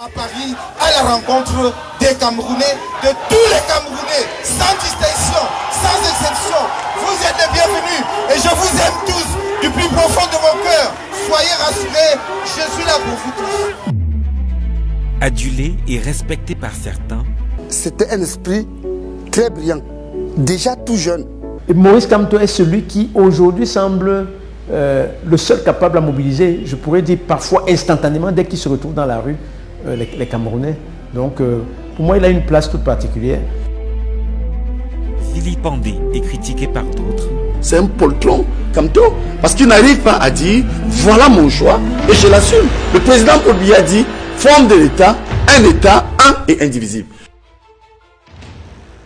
À Paris, à la rencontre des Camerounais, de tous les Camerounais, sans distinction, sans exception. Vous êtes les bienvenus et je vous aime tous du plus profond de mon cœur. Soyez rassurés, je suis là pour vous tous. Adulé et respecté par certains, c'était un esprit très brillant, déjà tout jeune. Et Maurice Kamto est celui qui aujourd'hui semble le seul capable à mobiliser, je pourrais dire parfois instantanément, dès qu'il se retrouve dans la rue, les Camerounais. Donc pour moi, il a une place toute particulière. vilipendé et critiqué par d'autres. C'est un poltron, Kamto, parce qu'il n'arrive pas à dire voilà mon choix et je l'assume. Le président Paul Biya a dit forme de l'État, un et indivisible.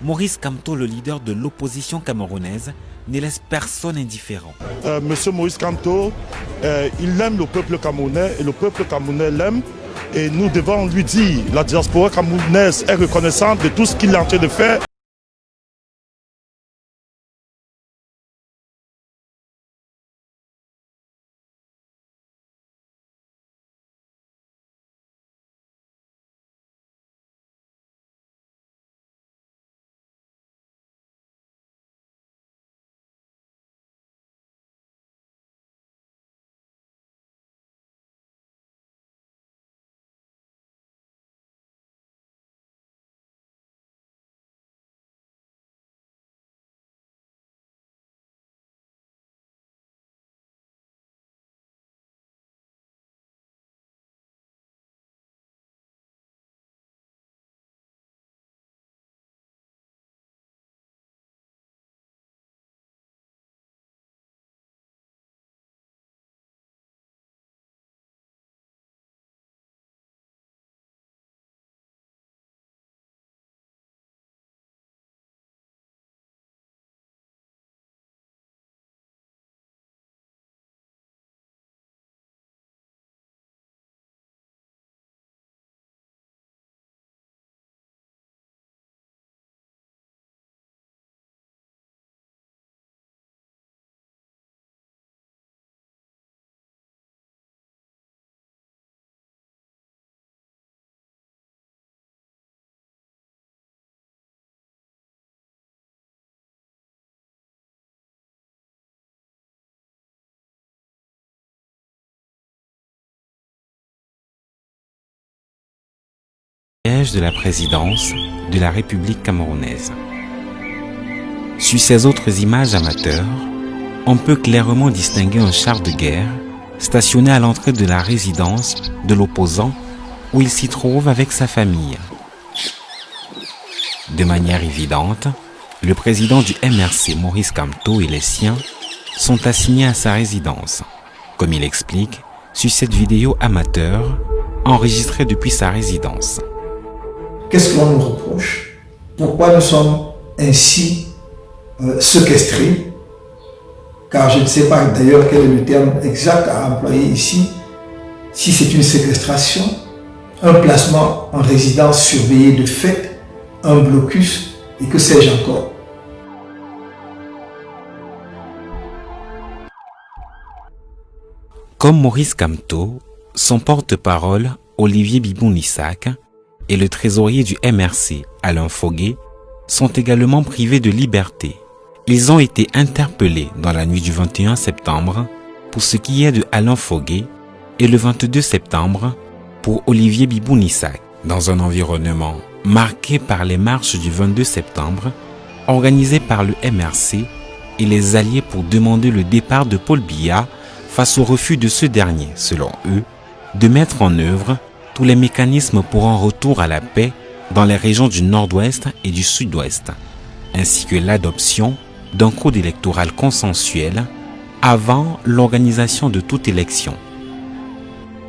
Maurice Kamto, le leader de l'opposition camerounaise, ne laisse personne indifférent. Monsieur Maurice Kamto, il aime le peuple camerounais et le peuple camerounais l'aime. Et nous devons lui dire, la diaspora camerounaise est reconnaissante de tout ce qu'il est en train de faire. Siège de la présidence de la République camerounaise. Sur ces autres images amateurs, on peut clairement distinguer un char de guerre stationné à l'entrée de la résidence de l'opposant où il s'y trouve avec sa famille. De manière évidente, le président du MRC, Maurice Kamto, et les siens sont assignés à sa résidence, comme il explique sur cette vidéo amateur enregistrée depuis sa résidence. Qu'est-ce que l'on nous reproche? Pourquoi nous sommes ainsi séquestrés? Car je ne sais pas d'ailleurs quel est le terme exact à employer ici. Si c'est une séquestration, un placement en résidence surveillée de fait, un blocus et que sais-je encore. Comme Maurice Kamto, son porte-parole, Olivier Bibou-Nissac, et le trésorier du MRC, Alain Fogué, sont également privés de liberté. Ils ont été interpellés dans la nuit du 21 septembre pour ce qui est de Alain Fogué et le 22 septembre pour Olivier Bibou-Nissac, dans un environnement marqué par les marches du 22 septembre organisées par le MRC et les alliés pour demander le départ de Paul Biya face au refus de ce dernier, selon eux, de mettre en œuvre tous les mécanismes pour un retour à la paix dans les régions du nord-ouest et du sud-ouest, ainsi que l'adoption d'un code électoral consensuel avant l'organisation de toute élection.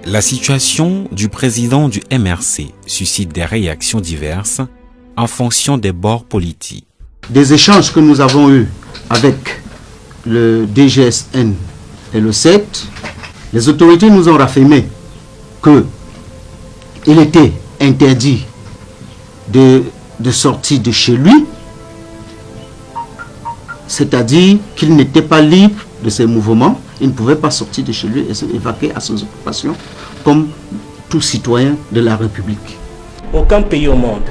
La situation du président du MRC suscite des réactions diverses en fonction des bords politiques. Des échanges que nous avons eus avec le DGSN et le CET, les autorités nous ont raffirmé que il était interdit de sortir de chez lui, c'est-à-dire qu'il n'était pas libre de ses mouvements, il ne pouvait pas sortir de chez lui et se évacuer à ses occupations comme tout citoyen de la République. Aucun pays au monde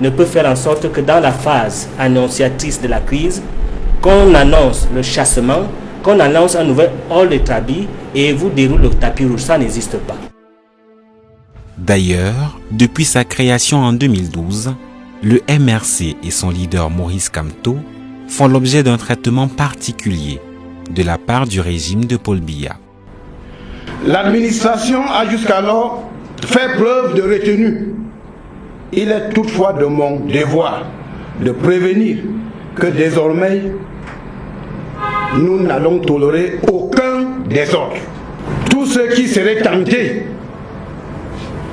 ne peut faire en sorte que dans la phase annonciatrice de la crise, qu'on annonce le chassement, qu'on annonce un nouvel ordre établi et vous déroule le tapis rouge. Ça n'existe pas. D'ailleurs, depuis sa création en 2012, le MRC et son leader Maurice Kamto font l'objet d'un traitement particulier de la part du régime de Paul Biya. L'administration a jusqu'alors fait preuve de retenue. Il est toutefois de mon devoir de prévenir que désormais, nous n'allons tolérer aucun désordre. Tous ceux qui seraient tentés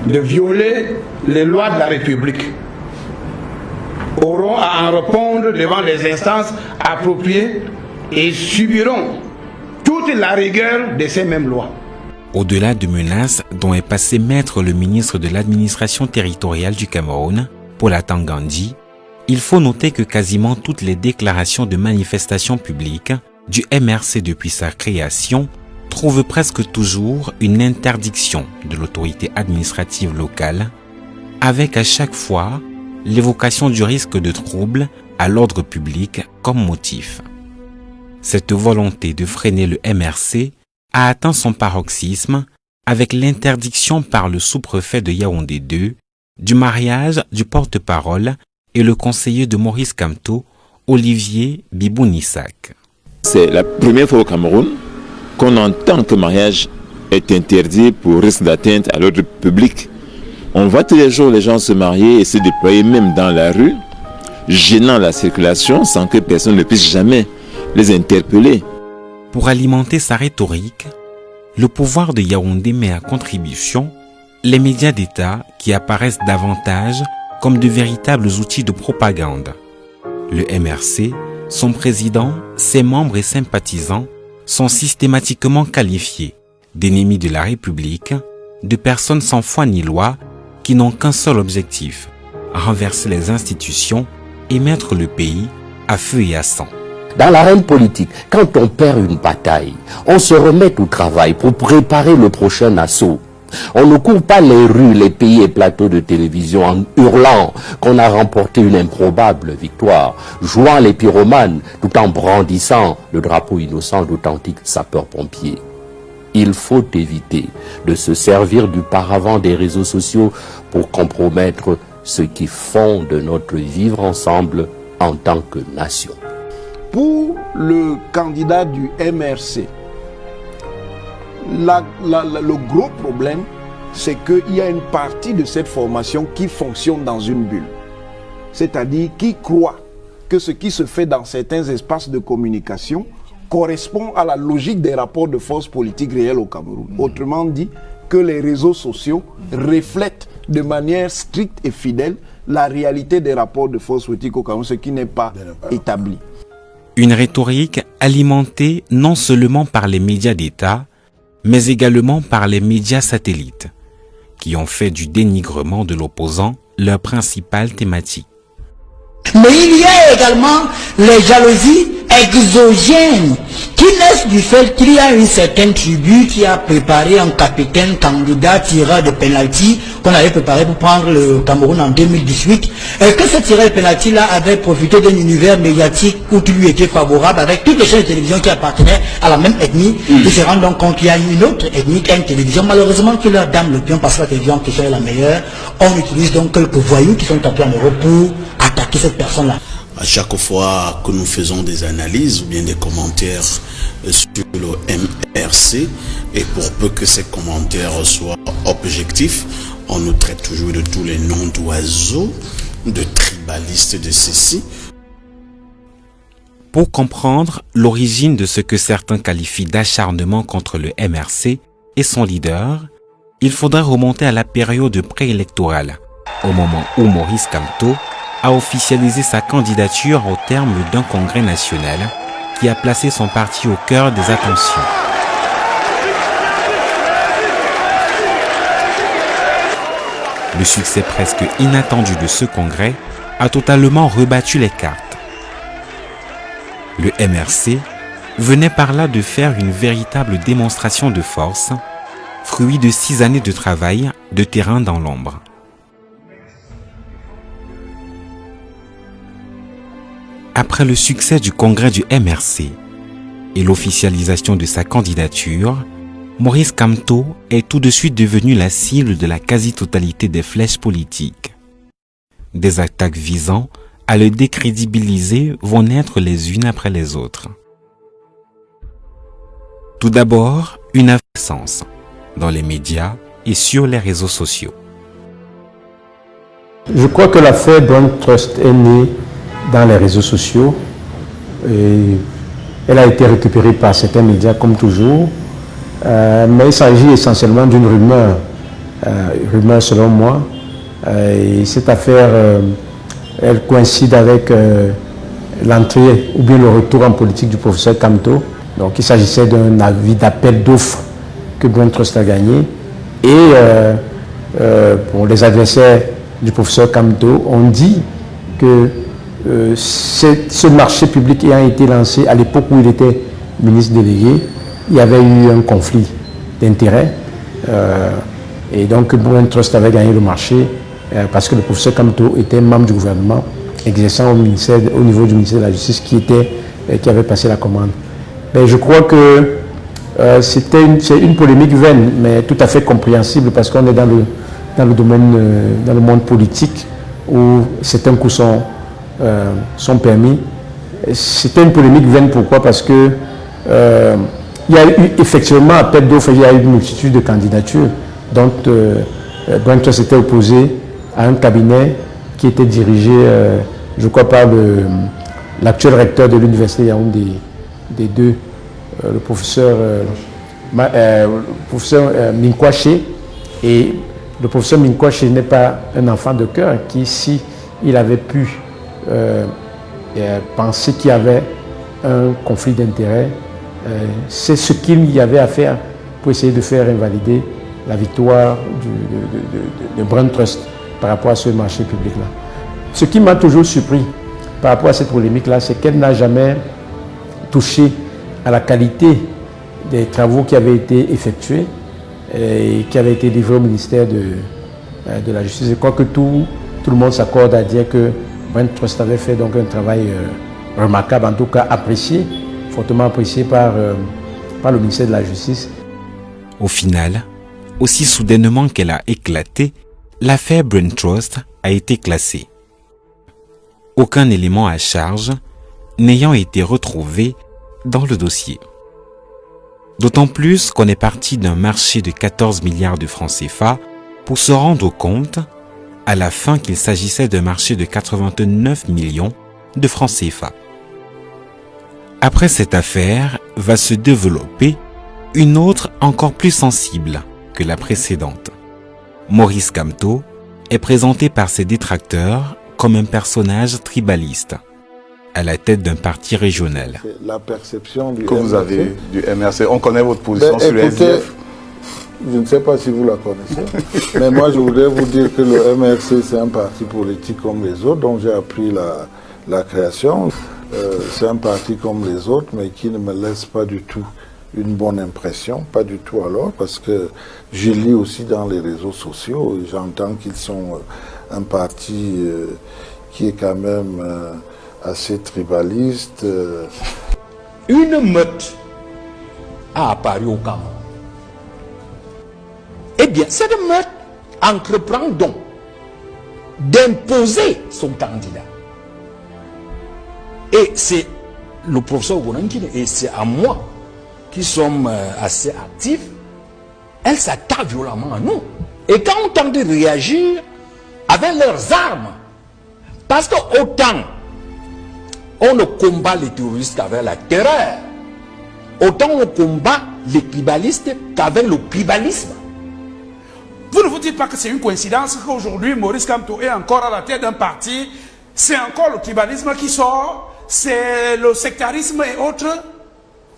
de violer les lois de la République auront à en répondre devant les instances appropriées et subiront toute la rigueur de ces mêmes lois. Au-delà de menaces dont est passé maître le ministre de l'administration territoriale du Cameroun, Paula Tangandi, il faut noter que quasiment toutes les déclarations de manifestations publiques du MRC depuis sa création trouvent presque toujours une interdiction de l'autorité administrative locale, avec à chaque fois l'évocation du risque de trouble à l'ordre public comme motif. Cette volonté de freiner le MRC a atteint son paroxysme avec l'interdiction par le sous-préfet de Yaoundé 2 du mariage du porte-parole et le conseiller de Maurice Kamto, Olivier Bibou-Nissak. C'est la première fois au Cameroun qu'on entend que le mariage est interdit pour risque d'atteinte à l'ordre public. On voit tous les jours les gens se marier et se déployer même dans la rue, gênant la circulation sans que personne ne puisse jamais les interpeller. Pour alimenter sa rhétorique, le pouvoir de Yaoundé met à contribution les médias d'État qui apparaissent davantage comme de véritables outils de propagande. Le MRC, son président, ses membres et sympathisants sont systématiquement qualifiés d'ennemis de la République, de personnes sans foi ni loi qui n'ont qu'un seul objectif, renverser les institutions et mettre le pays à feu et à sang. Dans l'arène politique, quand on perd une bataille, on se remet au travail pour préparer le prochain assaut. On ne court pas les rues, les pays et plateaux de télévision en hurlant qu'on a remporté une improbable victoire, jouant les pyromanes tout en brandissant le drapeau innocent d'authentiques sapeurs-pompiers. Il faut éviter de se servir du paravent des réseaux sociaux pour compromettre ce qui fonde notre vivre ensemble en tant que nation. Pour le candidat du MRC, le gros problème, c'est qu'il y a une partie de cette formation qui fonctionne dans une bulle. C'est-à-dire qui croit que ce qui se fait dans certains espaces de communication correspond à la logique des rapports de force politique réels au Cameroun. Autrement dit, que les réseaux sociaux reflètent de manière stricte et fidèle la réalité des rapports de force politique au Cameroun, ce qui n'est pas établi. Une rhétorique alimentée non seulement par les médias d'État, mais également par les médias satellites, qui ont fait du dénigrement de l'opposant leur principale thématique. Mais il y a également les jalousies exogènes qui naissent du fait qu'il y a une certaine tribu qui a préparé un capitaine candidat tireur de pénalty qu'on avait préparé pour prendre le Cameroun en 2018 et que ce tireur de pénalty là avait profité d'un univers médiatique où il lui était favorable avec toutes les chaînes de télévision qui appartenaient à la même ethnie. Ils se rendent donc compte qu'il y a une autre ethnie qui a une télévision, malheureusement que leur dame le pion parce que la télévision qui est la meilleure. On utilise donc quelques voyous qui sont tapés en Europe pour attaquer cette personne là. À chaque fois que nous faisons des analyses ou bien des commentaires sur le MRC, et pour peu que ces commentaires soient objectifs, on nous traite toujours de tous les noms d'oiseaux, de tribalistes, de ceci. Pour comprendre l'origine de ce que certains qualifient d'acharnement contre le MRC et son leader, il faudrait remonter à la période préélectorale, au moment où Maurice Kamto a officialisé sa candidature au terme d'un congrès national qui a placé son parti au cœur des attentions. Le succès presque inattendu de ce congrès a totalement rebattu les cartes. Le MRC venait par là de faire une véritable démonstration de force fruit de 6 années de travail de terrain dans l'ombre. Après le succès du congrès du MRC et l'officialisation de sa candidature, Maurice Kamto est tout de suite devenu la cible de la quasi-totalité des flèches politiques. Des attaques visant à le décrédibiliser vont naître les unes après les autres. Tout d'abord, une absence dans les médias et sur les réseaux sociaux. Je crois que l'affaire Brain Trust est née dans les réseaux sociaux et elle a été récupérée par certains médias comme toujours, mais il s'agit essentiellement d'une rumeur, selon moi. Et cette affaire, elle coïncide avec l'entrée ou bien le retour en politique du professeur Kamto. Donc il s'agissait d'un avis d'appel d'offres que Brain Trust a gagné. Et pour les adversaires du professeur Kamto ont dit que ce marché public ayant été lancé à l'époque où il était ministre délégué, il y avait eu un conflit d'intérêts. Et donc Brain Trust avait gagné le marché parce que le professeur Kamto était membre du gouvernement exerçant au niveau du ministère de la Justice qui avait passé la commande. Mais je crois que c'est une polémique vaine, mais tout à fait compréhensible parce qu'on est dans le domaine, dans le monde politique où certains coups sont permis. C'était une polémique vaine, pourquoi? Parce que il y a eu effectivement appel d'offres, il y a eu une multitude de candidatures. Donc Brain Trust s'était opposé à un cabinet qui était dirigé, je crois, par l'actuel recteur de l'université Yaoundé des deux, le professeur Minkwache. Et le professeur Minkwache n'est pas un enfant de cœur qui, si il avait pu penser qu'il y avait un conflit d'intérêts, c'est ce qu'il y avait à faire pour essayer de faire invalider la victoire de Brain Trust par rapport à ce marché public-là. Ce qui m'a toujours surpris par rapport à cette polémique-là, c'est qu'elle n'a jamais touché à la qualité des travaux qui avaient été effectués et qui avaient été livrés au ministère de la Justice. Je crois que tout le monde s'accorde à dire que Brain Trust avait fait donc un travail remarquable, en tout cas apprécié, fortement apprécié par le ministère de la Justice. Au final, aussi soudainement qu'elle a éclaté, l'affaire Brain Trust a été classée. Aucun élément à charge n'ayant été retrouvé dans le dossier. D'autant plus qu'on est parti d'un marché de 14 milliards de francs CFA pour se rendre compte à la fin qu'il s'agissait d'un marché de 89 millions de francs CFA. Après cette affaire va se développer une autre encore plus sensible que la précédente. Maurice Kamto est présenté par ses détracteurs comme un personnage tribaliste, à la tête d'un parti régional. La perception que vous avez du MRC, on connaît votre position sur le SDF. Je ne sais pas si vous la connaissez, mais moi je voudrais vous dire que le MRC c'est un parti politique comme les autres, dont j'ai appris la création. C'est un parti comme les autres, mais qui ne me laisse pas du tout une bonne impression, pas du tout alors, parce que je lis aussi dans les réseaux sociaux, j'entends qu'ils sont un parti qui est quand même assez tribaliste. Une meute a apparu au Cameroun. Eh bien, cette meute entreprend donc d'imposer son candidat. Et c'est le professeur Gonankine et c'est à moi qui sommes assez actifs, elle s'attaque violemment à nous. Et quand on tente de réagir avec leurs armes, parce que autant on ne combat les terroristes qu'avec la terreur, autant on combat les tribalistes qu'avec le tribalisme. Vous ne vous dites pas que c'est une coïncidence qu'aujourd'hui Maurice Kamto est encore à la tête d'un parti, c'est encore le tribalisme qui sort, c'est le sectarisme et autres.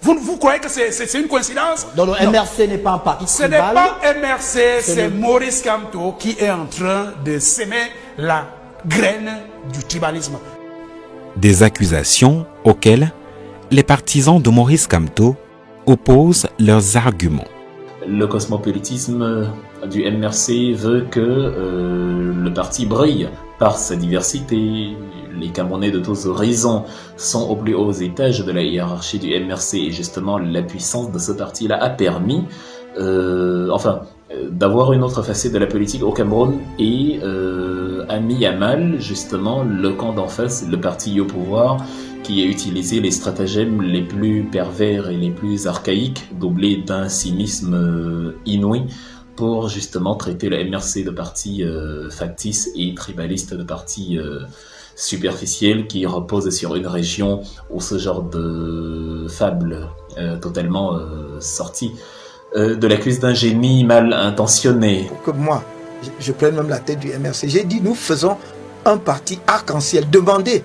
Vous croyez que c'est une coïncidence? Donc le MRC n'est pas un parti tribal. Ce n'est pas MRC, c'est Maurice Kamto qui est en train de s'aimer la graine du tribalisme. Des accusations auxquelles les partisans de Maurice Kamto opposent leurs arguments. le cosmopolitisme du MRC veut que le parti brille par sa diversité. Les Camerounais de tous horizons sont au plus haut étage de la hiérarchie du MRC et justement la puissance de ce parti-là a permis d'avoir une autre facette de la politique au Cameroun et a mis à mal justement le camp d'en face, le parti au pouvoir, qui a utilisé les stratagèmes les plus pervers et les plus archaïques, doublés d'un cynisme inouï, pour justement traiter le MRC de parti factice et tribaliste, de parti superficiel qui repose sur une région où ce genre de fable totalement sortie de la cuisse d'un génie mal intentionné. Pour que moi, je prenne même la tête du MRC, j'ai dit nous faisons un parti arc-en-ciel. Demandez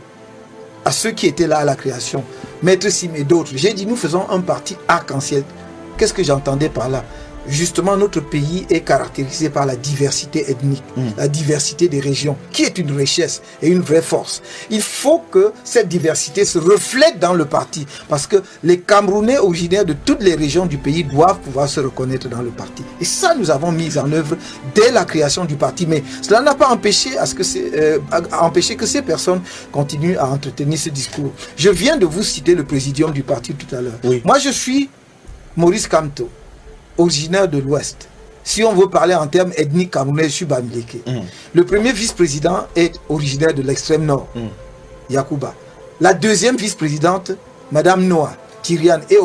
à ceux qui étaient là à la création, Maître Sim et d'autres, j'ai dit nous faisons un parti arc-en-ciel. Qu'est-ce que j'entendais par là? Justement, notre pays est caractérisé par la diversité ethnique, la diversité des régions, qui est une richesse et une vraie force. Il faut que cette diversité se reflète dans le parti, parce que les Camerounais originaires de toutes les régions du pays doivent pouvoir se reconnaître dans le parti. Et ça, nous avons mis en œuvre dès la création du parti. Mais cela n'a pas empêché, empêché que ces personnes continuent à entretenir ce discours. Je viens de vous citer le présidium du parti tout à l'heure. Oui. Moi, je suis Maurice Kamto, originaire de l'Ouest. Si on veut parler en termes ethniques camerounais, je suis Bamileke. Le premier vice-président est originaire de l'extrême nord, Yacouba. La deuxième vice-présidente, Madame Noah Kyrian, est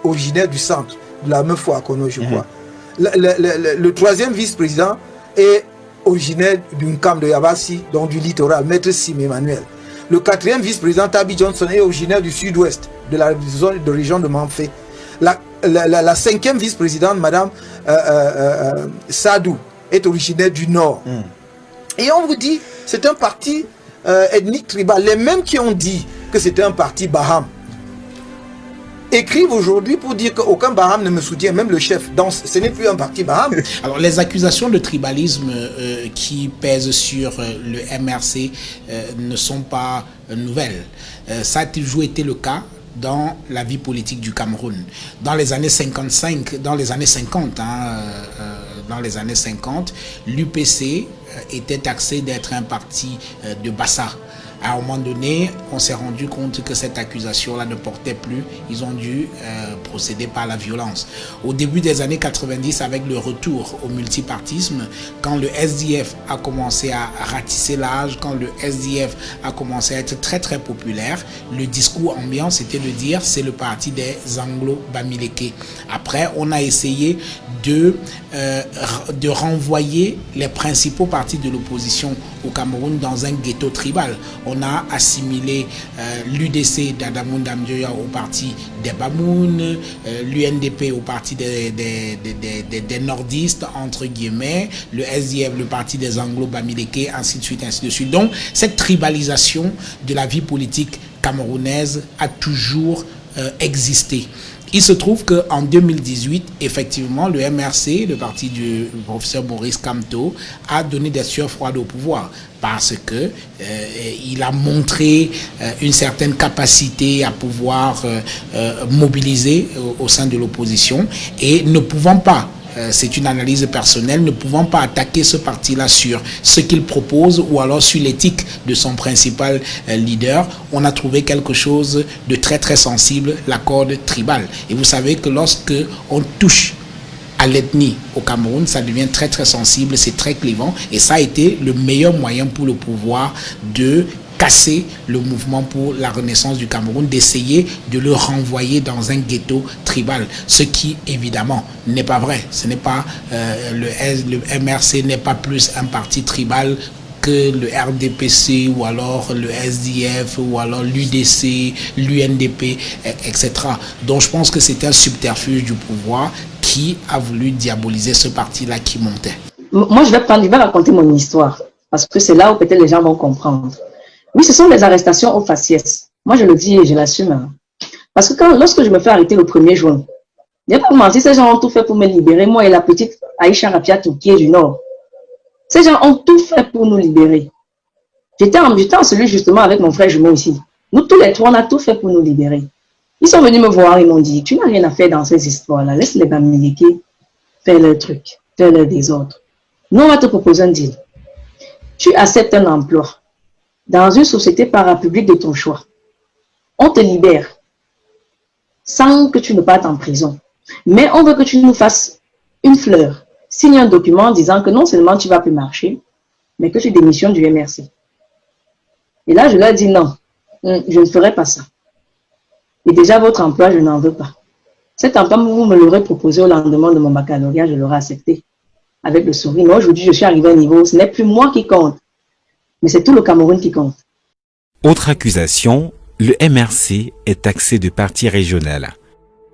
originaire du centre, de la Meufou Akono, je crois. Le troisième vice-président est originaire d'une camp de Yabassi, donc du littoral, Maître Sim Emmanuel. Le quatrième vice-président, Tabi Johnson, est originaire du sud-ouest, de la zone de région de Manfé. La cinquième vice-présidente, Madame Sadou, est originaire du Nord. Et on vous dit, c'est un parti ethnique tribal. Les mêmes qui ont dit que c'était un parti Baham écrivent aujourd'hui pour dire qu'aucun Baham ne me soutient, même le chef. Donc ce n'est plus un parti Baham. Alors les accusations de tribalisme qui pèsent sur le MRC ne sont pas nouvelles. Ça a toujours été le cas dans la vie politique du Cameroun. Dans les années 50, l'UPC était taxé d'être un parti de Bassa. À un moment donné, on s'est rendu compte que cette accusation-là ne portait plus. Ils ont dû procéder par la violence. Au début des années 90, avec le retour au multipartisme, quand le SDF a commencé à ratisser l'âge, quand le SDF a commencé à être très très populaire, le discours ambiant, c'était de dire c'est le parti des Anglo-Bamileke. Après, on a essayé de renvoyer les principaux partis de l'opposition au Cameroun dans un ghetto tribal. On a assimilé l'UDC d'Adamou Damdioya au parti des Bamoun, l'UNDP au parti des nordistes, entre guillemets, le SDF, le parti des Anglo-Bamileke, ainsi de suite, ainsi de suite. Donc, cette tribalisation de la vie politique camerounaise a toujours existé. Il se trouve qu'en 2018, effectivement, le MRC, le parti du professeur Maurice Kamto, a donné des sueurs froides au pouvoir parce que il a montré une certaine capacité à pouvoir mobiliser au sein de l'opposition et ne pouvant pas, c'est une analyse personnelle, ne pouvant pas attaquer ce parti-là sur ce qu'il propose ou alors sur l'éthique de son principal leader, on a trouvé quelque chose de très très sensible, la corde tribale. Et vous savez que lorsque on touche à l'ethnie au Cameroun, ça devient très très sensible, c'est très clivant et ça a été le meilleur moyen pour le pouvoir de casser le mouvement pour la renaissance du Cameroun, d'essayer de le renvoyer dans un ghetto tribal, ce qui évidemment n'est pas vrai. Ce n'est pas le MRC n'est pas plus un parti tribal que le RDPC ou alors le SDF ou alors l'UDC, l'UNDP, etc. Donc je pense que c'est un subterfuge du pouvoir qui a voulu diaboliser ce parti-là qui montait. Moi je vais raconter mon histoire parce que c'est là où peut-être les gens vont comprendre. Oui, ce sont des arrestations au faciès. Moi, je le dis et je l'assume. Hein. Parce que lorsque je me fais arrêter le 1er juin, il n'y a pas menti, ces gens ont tout fait pour me libérer, moi et la petite Aïcha Rapiatou qui est du Nord. Ces gens ont tout fait pour nous libérer. J'étais en celui justement avec mon frère jumeau ici. Nous tous les trois, on a tout fait pour nous libérer. Ils sont venus me voir, ils m'ont dit, tu n'as rien à faire dans ces histoires-là, laisse les Bamileke. faire leur truc, faire leur désordre. Nous, on va te proposer un deal. Tu acceptes un emploi dans une société parapublique de ton choix. On te libère sans que tu ne partes en prison. Mais on veut que tu nous fasses une fleur. Signe un document disant que non seulement tu ne vas plus marcher, mais que tu démissionnes du MRC. Et là, je leur dis non, je ne ferai pas ça. Et déjà, votre emploi, je n'en veux pas. Cet emploi, vous me l'aurez proposé au lendemain de mon baccalauréat, je l'aurais accepté avec le sourire. Mais aujourd'hui, je suis arrivé à un niveau où ce n'est plus moi qui compte, mais c'est tout le Cameroun qui compte. Autre accusation, le MRC est taxé de parti régional,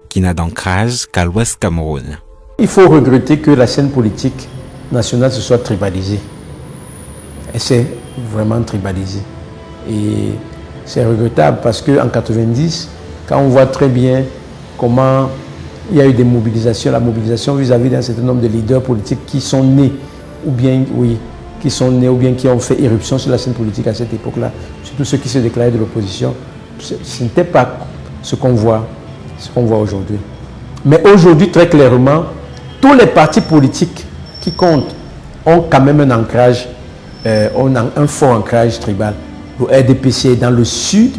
qui n'a d'ancrage qu'à l'Ouest Cameroun. Il faut regretter que la scène politique nationale se soit tribalisée. Elle s'est vraiment tribalisée. Et c'est regrettable parce qu'en 90, quand on voit très bien comment il y a eu des mobilisations, la mobilisation vis-à-vis d'un certain nombre de leaders politiques qui sont nés, ou bien, oui, qui sont nés ou bien qui ont fait éruption sur la scène politique à cette époque-là, surtout ceux qui se déclaraient de l'opposition, ce n'était pas ce qu'on voit aujourd'hui. Mais aujourd'hui, très clairement, tous les partis politiques qui comptent ont quand même un ancrage, un fort ancrage tribal. Le RDPC est dans le sud,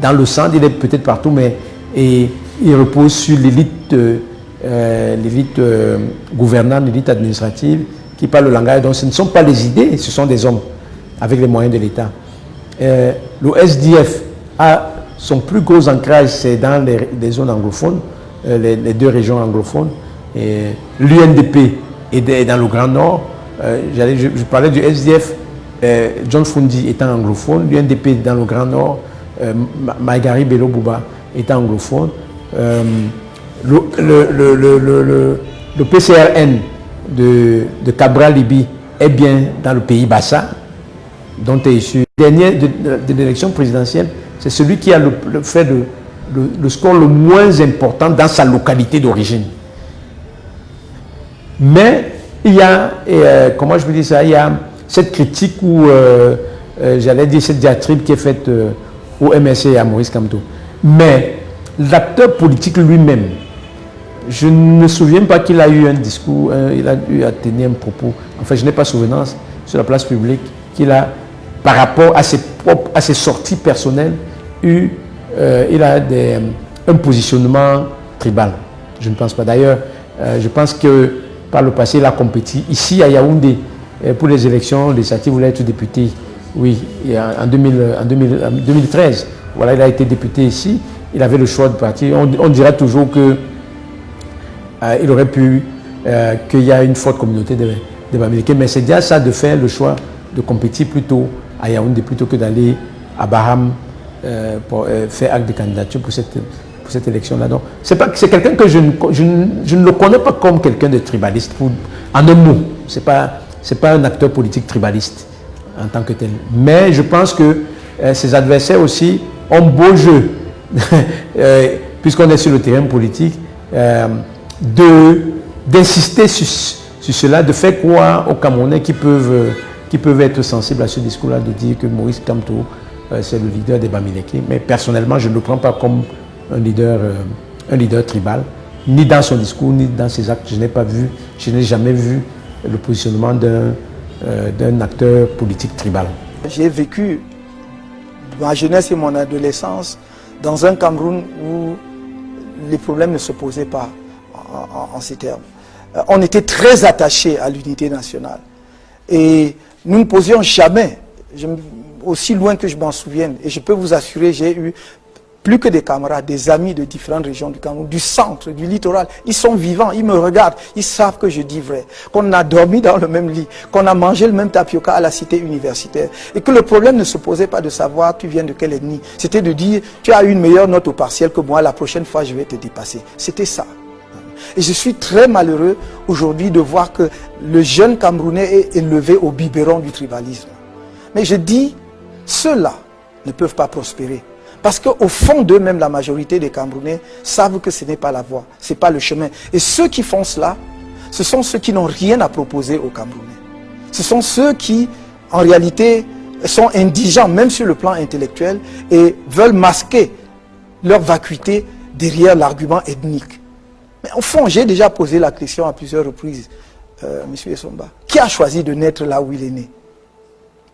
dans le centre, il est peut-être partout, mais il repose sur l'élite gouvernante, l'élite administrative, qui parle le langage. Donc ce ne sont pas les idées, ce sont des hommes avec les moyens de l'État. Le SDF a son plus gros ancrage, c'est dans les zones anglophones, les deux régions anglophones. L'UNDP est dans le Grand Nord. Je parlais du SDF, John Fundi étant anglophone, l'UNDP dans le Grand Nord, Maïgari Bello Bouba étant anglophone. Le PCRN de Cabral Libi est bien dans le pays Bassa, dont est issu. Le dernier de l'élection présidentielle, c'est celui qui a fait le score le moins important dans sa localité d'origine. Mais il y a, comment je peux dire ça, il y a cette critique ou j'allais dire cette diatribe qui est faite au MRC et à Maurice Kamto. Mais l'acteur politique lui-même, je ne me souviens pas qu'il a eu un discours, il a eu à tenir un propos, enfin je n'ai pas souvenance sur la place publique, qu'il a, par rapport à ses sorties personnelles, il a un positionnement tribal. Je ne pense pas. D'ailleurs, je pense que par le passé, il a compéti ici à Yaoundé pour les élections législatives, il voulait être député, oui, en 2013. Voilà, il a été député ici, il avait le choix de partir. On dira toujours que il aurait pu, qu'il y a une forte communauté de Bamileke, mais c'est déjà ça de faire le choix de compétir plutôt à Yaoundé plutôt que d'aller à Baham pour faire acte de candidature pour cette élection-là. Donc, c'est quelqu'un que je ne le connais pas comme quelqu'un de tribaliste. En un mot, c'est pas un acteur politique tribaliste en tant que tel. Mais je pense que ses adversaires aussi ont beau jeu, puisqu'on est sur le terrain politique, d'insister sur cela, de faire croire aux Camerounais qui peuvent être sensibles à ce discours-là, de dire que Maurice Kamto, c'est le leader des Bamileke. Mais personnellement, je ne le prends pas comme un leader tribal, ni dans son discours, ni dans ses actes. Je n'ai jamais vu le positionnement d'un acteur politique tribal. J'ai vécu ma jeunesse et mon adolescence dans un Cameroun où les problèmes ne se posaient pas en ces termes. On était très attachés à l'unité nationale. Et nous ne posions jamais, aussi loin que je m'en souvienne, et je peux vous assurer, j'ai eu plus que des camarades, des amis de différentes régions du Cameroun, du centre, du littoral. Ils sont vivants, ils me regardent, ils savent que je dis vrai, qu'on a dormi dans le même lit, qu'on a mangé le même tapioca à la cité universitaire. Et que le problème ne se posait pas de savoir tu viens de quel ethnie. C'était de dire tu as une meilleure note au partiel que moi, la prochaine fois je vais te dépasser. C'était ça. Et je suis très malheureux aujourd'hui de voir que le jeune Camerounais est élevé au biberon du tribalisme. Mais je dis, ceux-là ne peuvent pas prospérer. Parce qu'au fond d'eux-mêmes, la majorité des Camerounais savent que ce n'est pas la voie, ce n'est pas le chemin. Et ceux qui font cela, ce sont ceux qui n'ont rien à proposer aux Camerounais. Ce sont ceux qui, en réalité, sont indigents, même sur le plan intellectuel, et veulent masquer leur vacuité derrière l'argument ethnique. Mais au fond, j'ai déjà posé la question à plusieurs reprises, M. Essomba. Qui a choisi de naître là où il est né?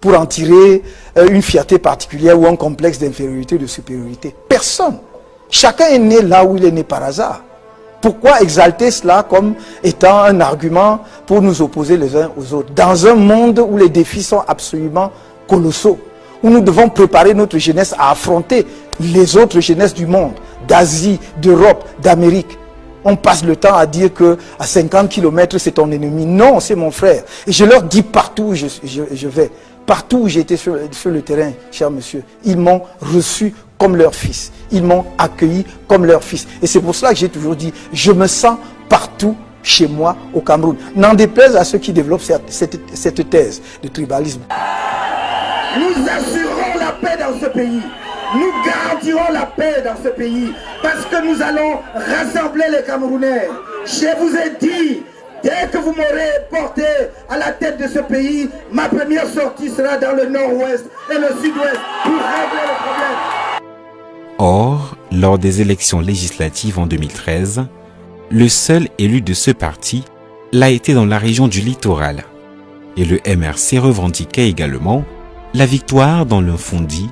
Pour en tirer une fierté particulière ou un complexe d'infériorité, de supériorité? Personne. Chacun est né là où il est né par hasard. Pourquoi exalter cela comme étant un argument pour nous opposer les uns aux autres? Dans un monde où les défis sont absolument colossaux, où nous devons préparer notre jeunesse à affronter les autres jeunesses du monde, d'Asie, d'Europe, d'Amérique. On passe le temps à dire que à 50 km c'est ton ennemi. Non, c'est mon frère. Et je leur dis partout où je vais, partout où j'ai été sur le terrain, cher monsieur, ils m'ont reçu comme leur fils. Ils m'ont accueilli comme leur fils. Et c'est pour cela que j'ai toujours dit, je me sens partout chez moi au Cameroun. N'en déplaise à ceux qui développent cette thèse de tribalisme. Nous assurerons la paix dans ce pays. Nous garantirons la paix dans ce pays. Parce que nous allons rassembler les Camerounais. Je vous ai dit, dès que vous m'aurez porté à la tête de ce pays, ma première sortie sera dans le nord-ouest et le sud-ouest pour régler le problème. Or, lors des élections législatives en 2013, le seul élu de ce parti l'a été dans la région du littoral. Et le MRC revendiquait également la victoire dans le Fondi,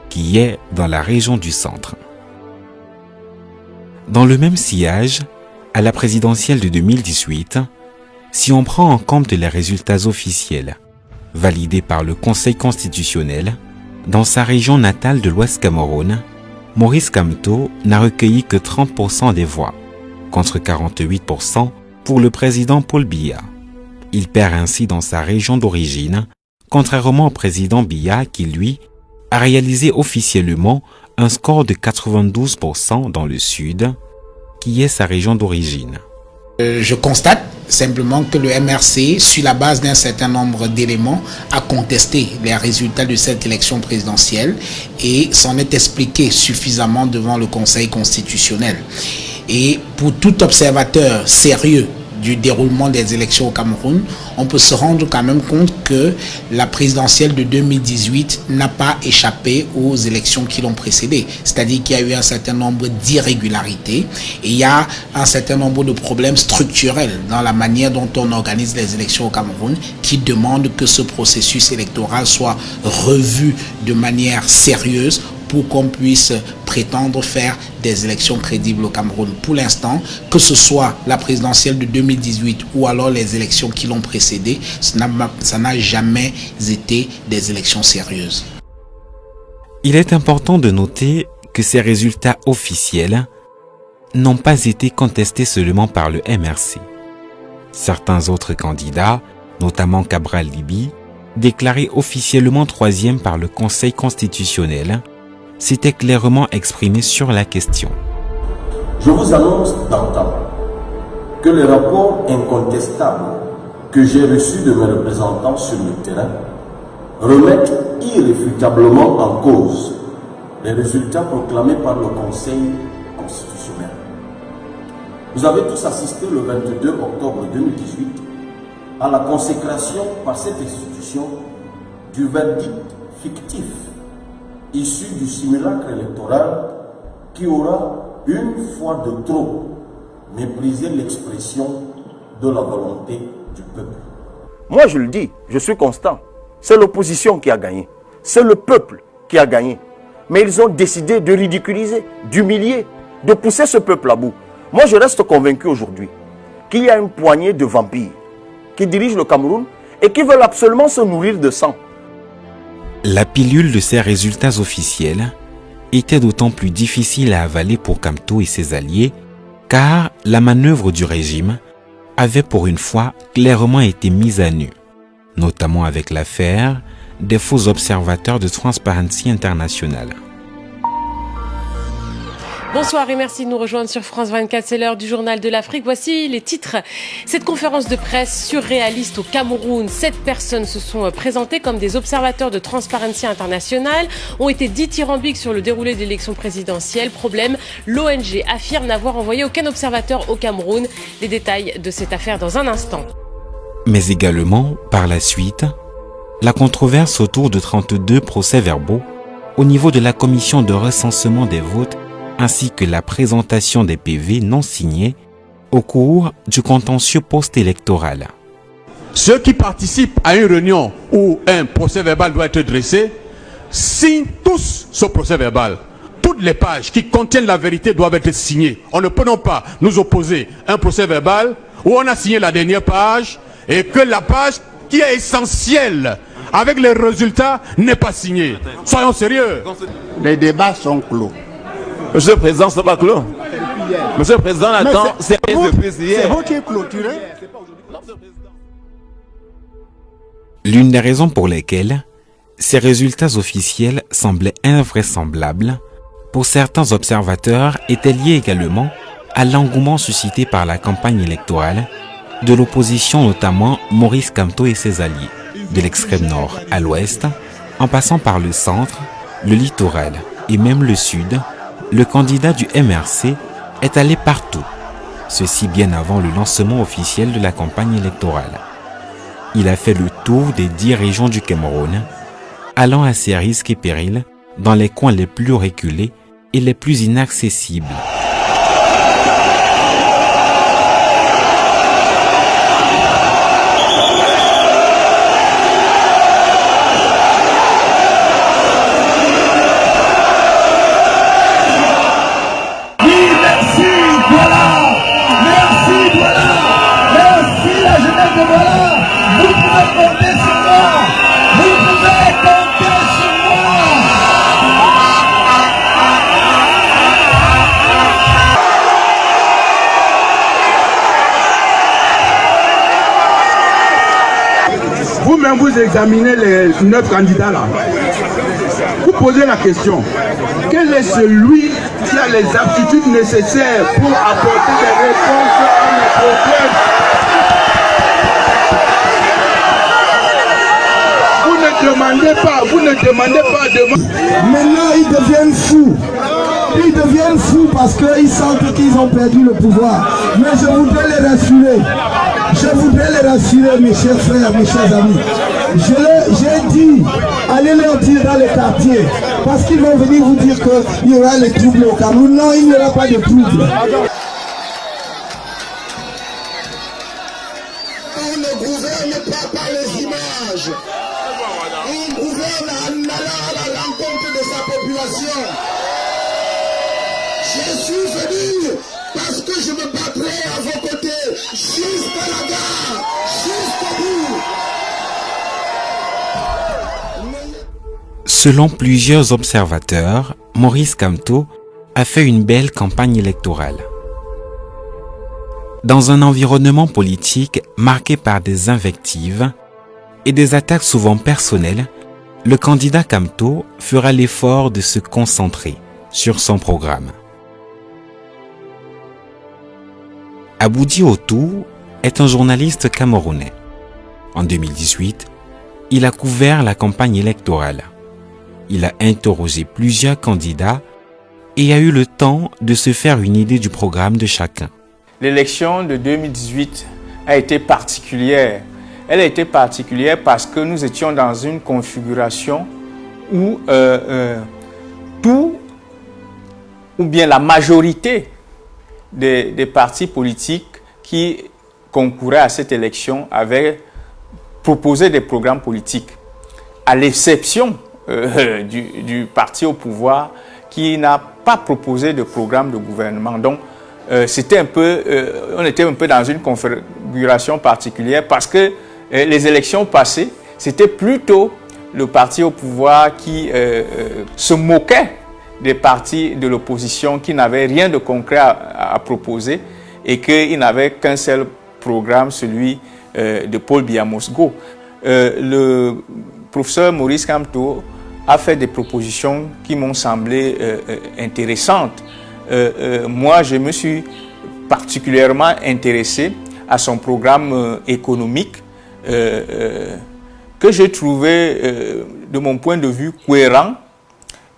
qui est dans la région du centre. Dans le même sillage, à la présidentielle de 2018, si on prend en compte les résultats officiels validés par le Conseil constitutionnel, dans sa région natale de l'Ouest Cameroun, Maurice Kamto n'a recueilli que 30% des voix, contre 48% pour le président Paul Biya. Il perd ainsi dans sa région d'origine, contrairement au président Biya qui, lui, a réalisé officiellement un score de 92% dans le sud, qui est sa région d'origine. Je constate simplement que le MRC, sur la base d'un certain nombre d'éléments, a contesté les résultats de cette élection présidentielle et s'en est expliqué suffisamment devant le Conseil constitutionnel. Et pour tout observateur sérieux du déroulement des élections au Cameroun, on peut se rendre quand même compte que la présidentielle de 2018 n'a pas échappé aux élections qui l'ont précédée. C'est-à-dire qu'il y a eu un certain nombre d'irrégularités et il y a un certain nombre de problèmes structurels dans la manière dont on organise les élections au Cameroun qui demandent que ce processus électoral soit revu de manière sérieuse pour qu'on puisse prétendre faire des élections crédibles au Cameroun. Pour l'instant, que ce soit la présidentielle de 2018 ou alors les élections qui l'ont précédée, ça n'a jamais été des élections sérieuses. Il est important de noter que ces résultats officiels n'ont pas été contestés seulement par le MRC. Certains autres candidats, notamment Cabral Libi, déclarés officiellement troisième par le Conseil constitutionnel, s'était clairement exprimé sur la question. Je vous annonce d'antan que les rapports incontestables que j'ai reçus de mes représentants sur le terrain remettent irréfutablement en cause les résultats proclamés par le Conseil constitutionnel. Vous avez tous assisté le 22 octobre 2018 à la consécration par cette institution du verdict fictif issu du simulacre électoral qui aura une fois de trop méprisé l'expression de la volonté du peuple. Moi je le dis, je suis constant. C'est l'opposition qui a gagné. C'est le peuple qui a gagné. Mais ils ont décidé de ridiculiser, d'humilier, de pousser ce peuple à bout. Moi je reste convaincu aujourd'hui qu'il y a une poignée de vampires qui dirigent le Cameroun et qui veulent absolument se nourrir de sang. La pilule de ces résultats officiels était d'autant plus difficile à avaler pour Kamto et ses alliés, car la manœuvre du régime avait pour une fois clairement été mise à nu, notamment avec l'affaire des faux observateurs de Transparency International. Bonsoir et merci de nous rejoindre sur France 24, c'est l'heure du journal de l'Afrique. Voici les titres. Cette conférence de presse surréaliste au Cameroun, 7 personnes se sont présentées comme des observateurs de Transparency International, ont été dithyrambiques sur le déroulé de l'élection présidentielle. Problème, l'ONG affirme n'avoir envoyé aucun observateur au Cameroun. Les détails de cette affaire dans un instant. Mais également, par la suite, la controverse autour de 32 procès-verbaux au niveau de la commission de recensement des votes ainsi que la présentation des PV non signés au cours du contentieux post-électoral. Ceux qui participent à une réunion où un procès verbal doit être dressé signent tous ce procès verbal. Toutes les pages qui contiennent la vérité doivent être signées. On ne peut non pas nous opposer un procès verbal où on a signé la dernière page et que la page qui est essentielle avec les résultats n'est pas signée. Soyons sérieux. Les débats sont clos. Monsieur le Président, ce n'est pas clos. Monsieur le Président, attend, c'est vous qui clôturez. L'une des raisons pour lesquelles ces résultats officiels semblaient invraisemblables pour certains observateurs était liée également à l'engouement suscité par la campagne électorale de l'opposition, notamment Maurice Kamto et ses alliés, de l'extrême nord à l'ouest, en passant par le centre, le littoral et même le sud. Le candidat du MRC est allé partout, ceci bien avant le lancement officiel de la campagne électorale. Il a fait le tour des 10 régions du Cameroun, allant à ses risques et périls dans les coins les plus reculés et les plus inaccessibles. Vous-même, vous examinez les 9 candidats là. Vous posez la question. Quel est celui qui a les aptitudes nécessaires pour apporter des réponses à nos problèmes? Vous ne demandez pas. Maintenant, ils deviennent fous. Ils deviennent fous parce qu'ils sentent qu'ils ont perdu le pouvoir. Mais je voudrais les rassurer. Je voudrais les rassurer, mes chers frères, mes chers amis. J'ai dit, allez leur dire dans les quartiers, parce qu'ils vont venir vous dire qu'il y aura les troubles au Cameroun. Non, il n'y aura pas de troubles. On ne gouverne pas par les images. On gouverne en allant à l'encontre de sa population. Je suis venu parce que je me battrai à vos côtés jusqu'à la gare, jusqu'au bout. Selon plusieurs observateurs, Maurice Kamto a fait une belle campagne électorale. Dans un environnement politique marqué par des invectives et des attaques souvent personnelles, le candidat Kamto fera l'effort de se concentrer sur son programme. Aboudi Otou est un journaliste camerounais. En 2018, il a couvert la campagne électorale. Il a interrogé plusieurs candidats et a eu le temps de se faire une idée du programme de chacun. L'élection de 2018 a été particulière. Elle a été particulière parce que nous étions dans une configuration où tout, ou bien la majorité des partis politiques qui concouraient à cette élection avaient proposé des programmes politiques, à l'exception du parti au pouvoir qui n'a pas proposé de programme de gouvernement. Donc, c'était un peu, on était un peu dans une configuration particulière parce que les élections passées, c'était plutôt le parti au pouvoir qui se moquait des partis de l'opposition qui n'avaient rien de concret à proposer et qu'ils n'avaient qu'un seul programme, celui de Paul Biya Mosgou. Le professeur Maurice Kamto a fait des propositions qui m'ont semblé intéressantes. Moi, je me suis particulièrement intéressé à son programme économique que j'ai trouvé, de mon point de vue, cohérent.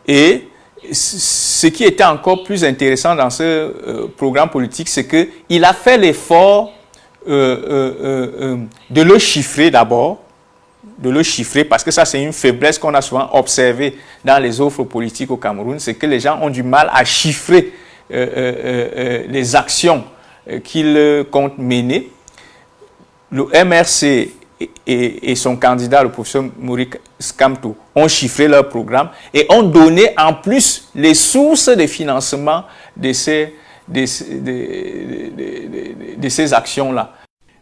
Et ce qui était encore plus intéressant dans ce programme politique, c'est qu'il a fait l'effort de le chiffrer d'abord, parce que ça c'est une faiblesse qu'on a souvent observée dans les offres politiques au Cameroun, c'est que les gens ont du mal à chiffrer les actions qu'il compte mener. Le MRC et son candidat, le professeur Maurice Kamto, ont chiffré leur programme et ont donné en plus les sources de financement de ces actions-là.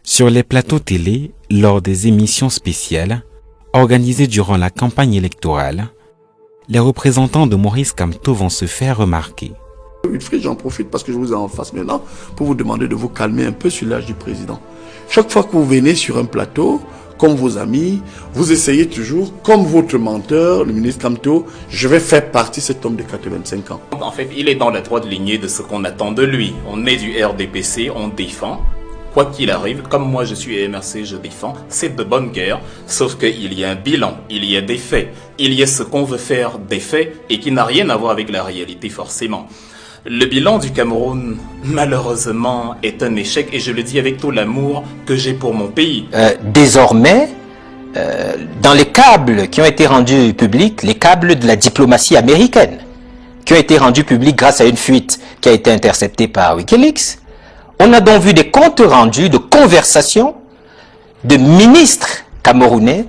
Sur les plateaux télé, lors des émissions spéciales organisées durant la campagne électorale, les représentants de Maurice Kamto vont se faire remarquer. Wilfried, j'en profite parce que je vous ai en face maintenant pour vous demander de vous calmer un peu sur l'âge du président. Chaque fois que vous venez sur un plateau, comme vos amis, vous essayez toujours, comme votre menteur, le ministre Kamto, je vais faire partie de cet homme de 85 ans. En fait, il est dans la droite lignée de ce qu'on attend de lui. On est du RDPC, on défend. Quoi qu'il arrive, comme moi je suis MRC, je défends, c'est de bonne guerre, sauf qu'il y a un bilan, il y a des faits, il y a ce qu'on veut faire des faits et qui n'a rien à voir avec la réalité forcément. Le bilan du Cameroun, malheureusement, est un échec et je le dis avec tout l'amour que j'ai pour mon pays. Désormais, dans les câbles qui ont été rendus publics, les câbles de la diplomatie américaine, qui ont été rendus publics grâce à une fuite qui a été interceptée par Wikileaks, on a donc vu des comptes rendus de conversations de ministres camerounais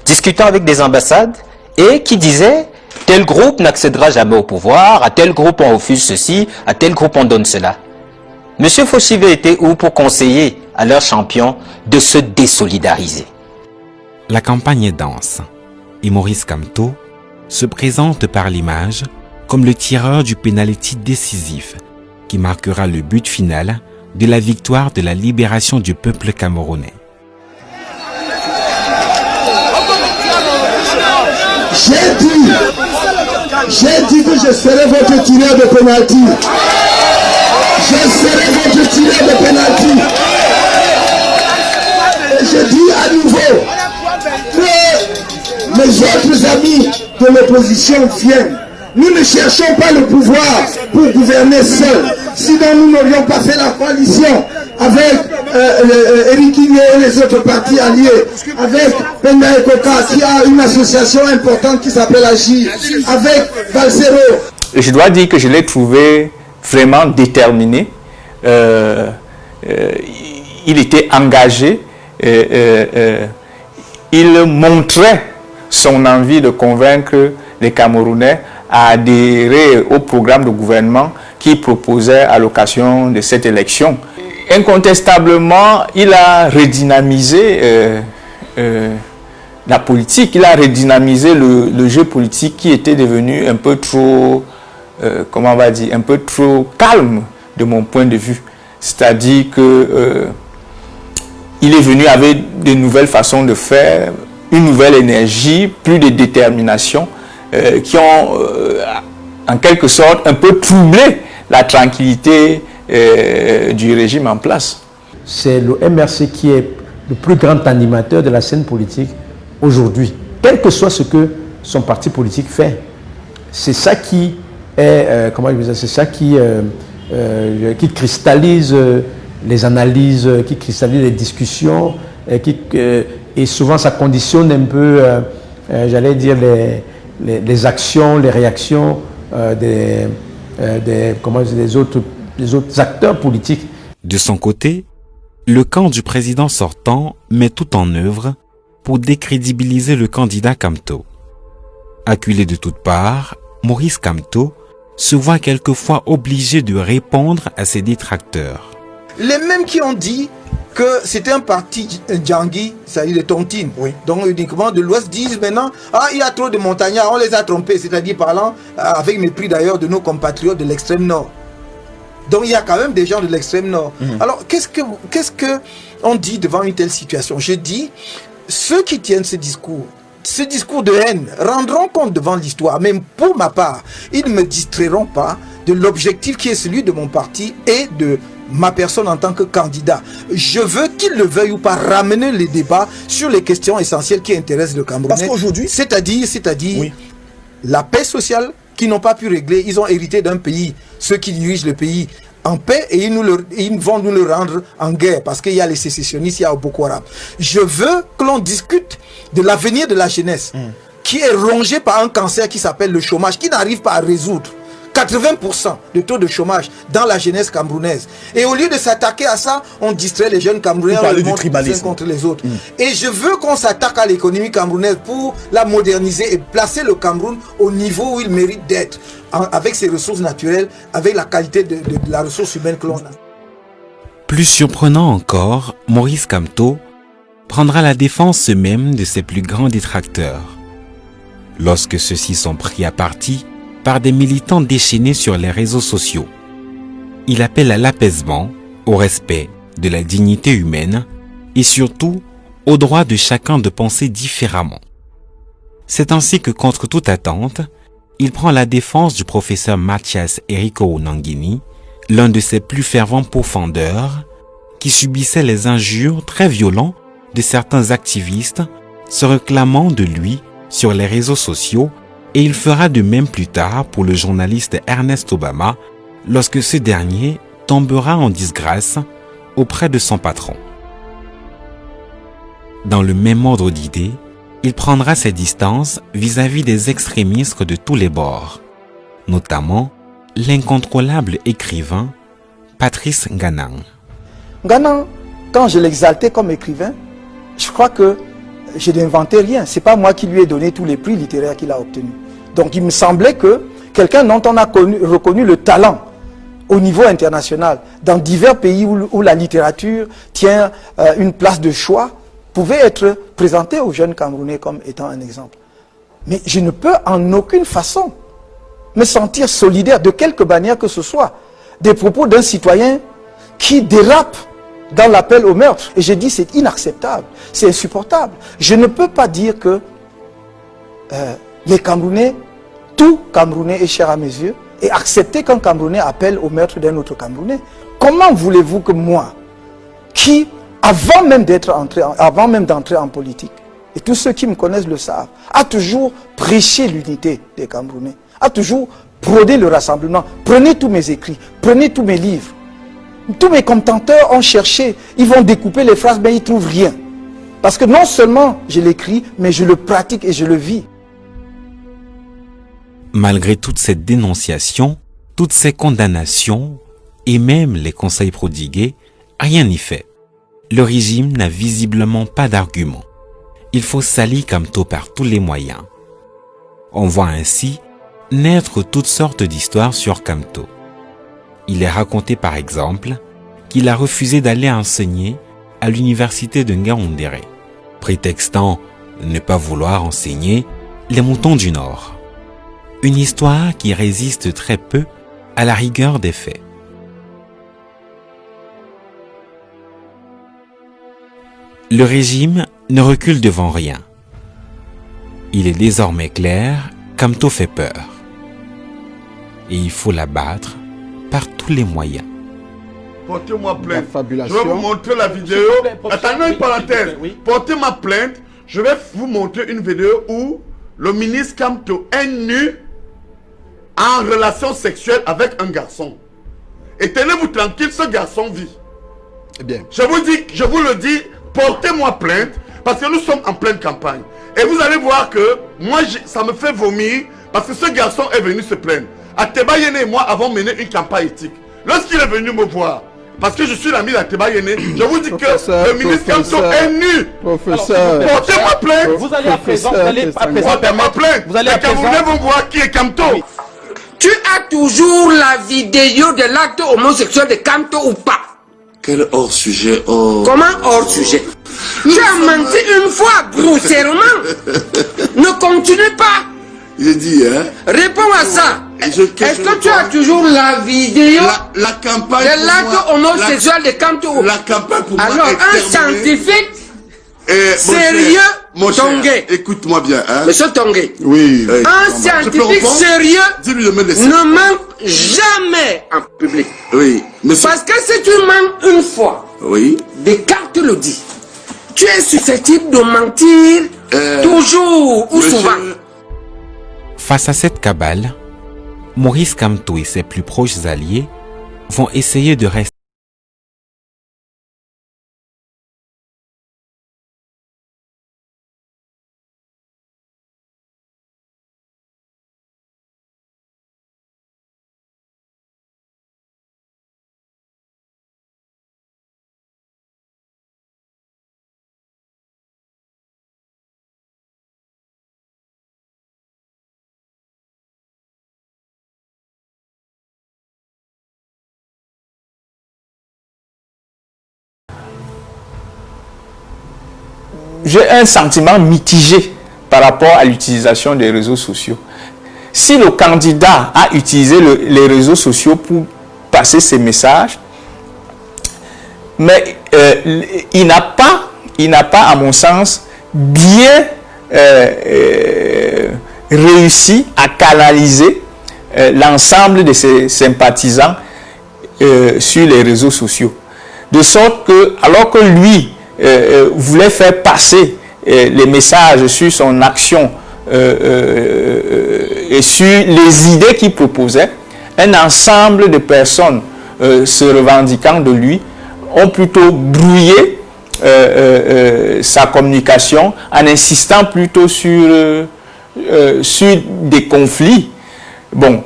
discutant avec des ambassades et qui disaient tel groupe n'accédera jamais au pouvoir, à tel groupe on refuse ceci, à tel groupe on donne cela. Monsieur Foshive était où pour conseiller à leurs champions de se désolidariser? La campagne est dense et Maurice Kamto se présente par l'image comme le tireur du pénalty décisif qui marquera le but final de la victoire de la libération du peuple camerounais. J'ai dit que je serai votre tireur de pénalty. Je serai votre tireur de pénalty. Et je dis à nouveau que mes autres amis de l'opposition viennent. Nous ne cherchons pas le pouvoir pour gouverner seul. Sinon, nous n'aurions pas fait la coalition avec Eric Ine et les autres partis alliés, avec Penda Ekoka qui a une association importante qui s'appelle Agir, avec Valsero. Je dois dire que je l'ai trouvé vraiment déterminé. Il était engagé. Il montrait son envie de convaincre les Camerounais à adhérer au programme de gouvernement qu'il proposait à l'occasion de cette élection. Incontestablement, il a redynamisé la politique, il a redynamisé le jeu politique qui était devenu un peu trop, comment on va dire, un peu trop calme de mon point de vue. C'est-à-dire que il est venu avec de nouvelles façons de faire, une nouvelle énergie, plus de détermination, qui ont en quelque sorte un peu troublé la tranquillité du régime en place. C'est le MRC qui est le plus grand animateur de la scène politique aujourd'hui, quel que soit ce que son parti politique fait. C'est ça qui est, comment je veux dire, c'est ça qui cristallise les analyses, qui cristallise les discussions, et souvent ça conditionne un peu, j'allais dire, les actions, les réactions des autres acteurs politiques. De son côté, le camp du président sortant met tout en œuvre pour décrédibiliser le candidat Kamto. Acculé de toutes parts, Maurice Kamto se voit quelquefois obligé de répondre à ses détracteurs. Les mêmes qui ont dit que c'était un parti Djangui, c'est-à-dire de tontine, donc uniquement de l'Ouest, disent maintenant, il y a trop de montagnards, on les a trompés, c'est-à-dire parlant avec mépris d'ailleurs de nos compatriotes de l'extrême nord. Donc il y a quand même des gens de l'extrême nord. Alors qu'est-ce que on dit devant une telle situation? Je dis, ceux qui tiennent ce discours de haine rendront compte devant l'histoire. Même pour ma part, ils ne me distrairont pas de l'objectif qui est celui de mon parti et de ma personne en tant que candidat. Je veux, qu'ils le veuillent ou pas, ramener les débats sur les questions essentielles qui intéressent le Camerounais. Parce qu'aujourd'hui, c'est-à-dire la paix sociale qu'ils n'ont pas pu régler. Ils ont hérité d'un pays, ceux qui dirigent le pays, en paix, et ils vont nous le rendre en guerre parce qu'il y a les sécessionnistes, il y a Boko Haram. Je veux que l'on discute de l'avenir de la jeunesse qui est rongée par un cancer qui s'appelle le chômage, qui n'arrive pas à résoudre. 80% de taux de chômage dans la jeunesse camerounaise. Et au lieu de s'attaquer à ça, on distrait les jeunes Camerounais en les montrant les uns contre les autres. Et je veux qu'on s'attaque à l'économie camerounaise pour la moderniser et placer le Cameroun au niveau où il mérite d'être, avec ses ressources naturelles, avec la qualité de la ressource humaine que l'on a. Plus surprenant encore, Maurice Kamto prendra la défense même de ses plus grands détracteurs. Lorsque ceux-ci sont pris à partie par des militants déchaînés sur les réseaux sociaux, il appelle à l'apaisement, au respect de la dignité humaine et surtout au droit de chacun de penser différemment. C'est ainsi que, contre toute attente, il prend la défense du professeur Mathias Errico Onangini, l'un de ses plus fervents pourfendeurs, qui subissait les injures très violentes de certains activistes se réclamant de lui sur les réseaux sociaux, et il fera de même plus tard pour le journaliste Ernest Obama lorsque ce dernier tombera en disgrâce auprès de son patron. Dans le même ordre d'idées, il prendra ses distances vis-à-vis des extrémistes de tous les bords, notamment l'incontrôlable écrivain Patrice Nganang. Nganang, quand je l'exaltais comme écrivain, je crois que je n'inventais rien. Ce n'est pas moi qui lui ai donné tous les prix littéraires qu'il a obtenus. Donc il me semblait que quelqu'un dont on a reconnu le talent au niveau international, dans divers pays où la littérature tient une place de choix, pouvait être présenté aux jeunes Camerounais comme étant un exemple. Mais je ne peux en aucune façon me sentir solidaire de quelque manière que ce soit des propos d'un citoyen qui dérape dans l'appel au meurtre. Et j'ai dit c'est inacceptable, c'est insupportable. Je ne peux pas dire que les Camerounais, tout Camerounais est cher à mes yeux, et accepter qu'un Camerounais appelle au meurtre d'un autre Camerounais. Comment voulez-vous que moi, qui, avant même d'entrer en politique, et tous ceux qui me connaissent le savent, a toujours prêché l'unité des Camerounais, a toujours prôné le rassemblement. Prenez tous mes écrits, prenez tous mes livres. Tous mes commentateurs ont cherché, ils vont découper les phrases, mais ils ne trouvent rien. Parce que non seulement je l'écris, mais je le pratique et je le vis. Malgré toute cette dénonciation, toutes ces condamnations et même les conseils prodigués, rien n'y fait. Le régime n'a visiblement pas d'argument. Il faut salir Kamto par tous les moyens. On voit ainsi naître toutes sortes d'histoires sur Kamto. Il est raconté par exemple qu'il a refusé d'aller enseigner à l'université de Ngaoundéré, prétextant ne pas vouloir enseigner les moutons du Nord. Une histoire qui résiste très peu à la rigueur des faits. Le régime ne recule devant rien. Il est désormais clair, Kamto fait peur. Et il faut l'abattre par tous les moyens. Portez-moi plainte. Je vais vous montrer la vidéo. Attendez une parenthèse. Portez ma plainte. Je vais vous montrer une vidéo où le ministre Kamto est nu en relation sexuelle avec un garçon. Et tenez-vous tranquille, ce garçon vit. Eh bien. Je vous le dis, portez-moi plainte parce que nous sommes en pleine campagne. Et vous allez voir que moi, ça me fait vomir parce que ce garçon est venu se plaindre. Ateba Yene et moi avons mené une campagne éthique. Lorsqu'il est venu me voir, parce que je suis l'ami d'Ateba Yene, je vous dis que le ministre Kamto est nu. Professeur, portez-moi plainte. Vous allez à présent, portez-moi plainte. Les Camerounais vont voir qui est Kamto. Tu as toujours la vidéo de l'acte homosexuel de Kamto ou pas? Quel hors-sujet? Comment hors-sujet? Tu as menti une fois grossièrement. Ne continue pas. J'ai dit, hein? Réponds à ça. Est-ce que tu as toujours la vidéo la campagne de l'acte homosexuel de Kamto ou pas? La campagne pour alors, un scientifique sérieux, Tongué. Écoute-moi bien, hein? Monsieur Tongué. Oui. Un scientifique sérieux ne ment jamais en public. Oui. Parce que si tu mens une fois, Descartes le dit, tu es susceptible de mentir toujours ou souvent. Face à cette cabale, Maurice Kamto et ses plus proches alliés vont essayer de rester j'ai un sentiment mitigé par rapport à l'utilisation des réseaux sociaux. Si le candidat a utilisé les réseaux sociaux pour passer ses messages, mais il n'a pas, à mon sens, bien réussi à canaliser l'ensemble de ses sympathisants sur les réseaux sociaux. De sorte que, alors que lui voulait faire passer les messages sur son action et sur les idées qu'il proposait, un ensemble de personnes se revendiquant de lui ont plutôt brouillé sa communication en insistant plutôt sur des conflits. Bon,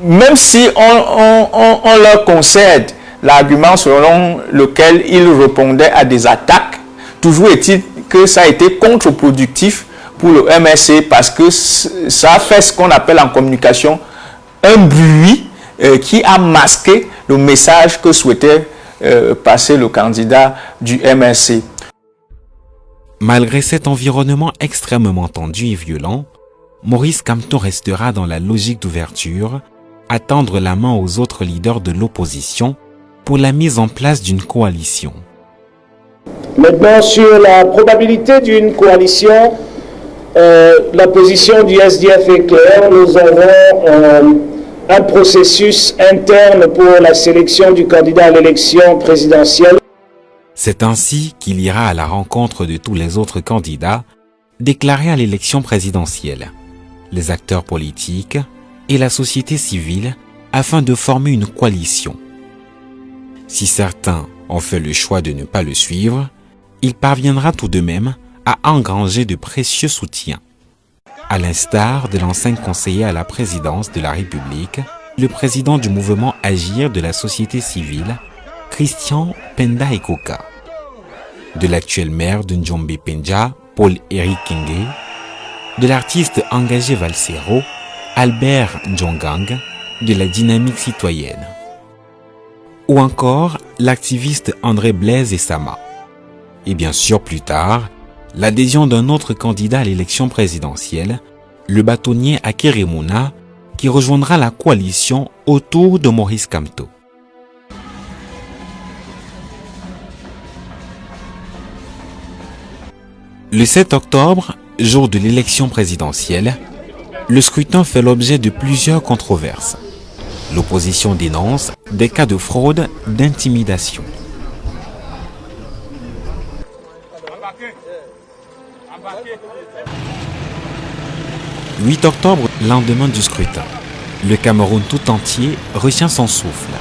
même si on leur concède l'argument selon lequel ils répondaient à des attaques, toujours est-il que ça a été contre-productif pour le MRC parce que ça a fait ce qu'on appelle en communication un bruit qui a masqué le message que souhaitait passer le candidat du MRC. Malgré cet environnement extrêmement tendu et violent, Maurice Kamto restera dans la logique d'ouverture, à tendre la main aux autres leaders de l'opposition pour la mise en place d'une coalition. Maintenant, sur la probabilité d'une coalition, la position du SDF est claire. Nous avons un processus interne pour la sélection du candidat à l'élection présidentielle. C'est ainsi qu'il ira à la rencontre de tous les autres candidats déclarés à l'élection présidentielle, les acteurs politiques et la société civile afin de former une coalition. Si certains ont fait le choix de ne pas le suivre, il parviendra tout de même à engranger de précieux soutiens. À l'instar de l'ancien conseiller à la présidence de la République, le président du mouvement Agir de la société civile, Christian Penda Ekoka, de l'actuel maire de Njombe Penja, Paul-Éric Kenge, de l'artiste engagé Valsero, Albert Njongang, de la dynamique citoyenne, ou encore l'activiste André Blaise Essama. Et bien sûr plus tard, l'adhésion d'un autre candidat à l'élection présidentielle, le bâtonnier Akeremouna, qui rejoindra la coalition autour de Maurice Kamto. Le 7 octobre, jour de l'élection présidentielle, le scrutin fait l'objet de plusieurs controverses. L'opposition dénonce des cas de fraude, d'intimidation. Le 8 octobre, lendemain du scrutin, le Cameroun tout entier retient son souffle.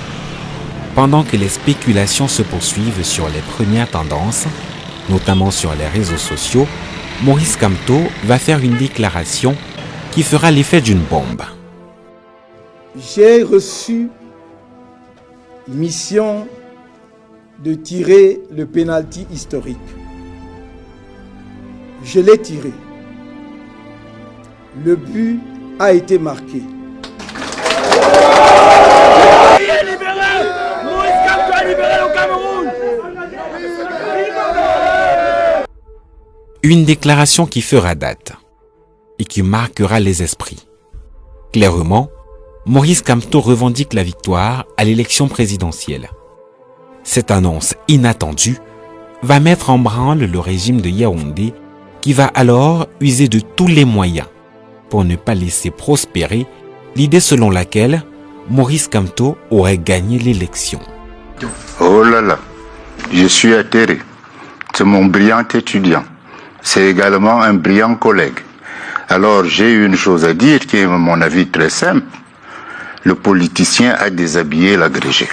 Pendant que les spéculations se poursuivent sur les premières tendances, notamment sur les réseaux sociaux, Maurice Kamto va faire une déclaration qui fera l'effet d'une bombe. J'ai reçu mission de tirer le pénalty historique. Je l'ai tiré. Le but a été marqué. Une déclaration qui fera date et qui marquera les esprits. Clairement, Maurice Kamto revendique la victoire à l'élection présidentielle. Cette annonce inattendue va mettre en branle le régime de Yaoundé qui va alors user de tous les moyens pour ne pas laisser prospérer l'idée selon laquelle Maurice Kamto aurait gagné l'élection. Oh là là, je suis atterré. C'est mon brillant étudiant. C'est également un brillant collègue. Alors j'ai une chose à dire qui est à mon avis très simple. Le politicien a déshabillé l'agrégé.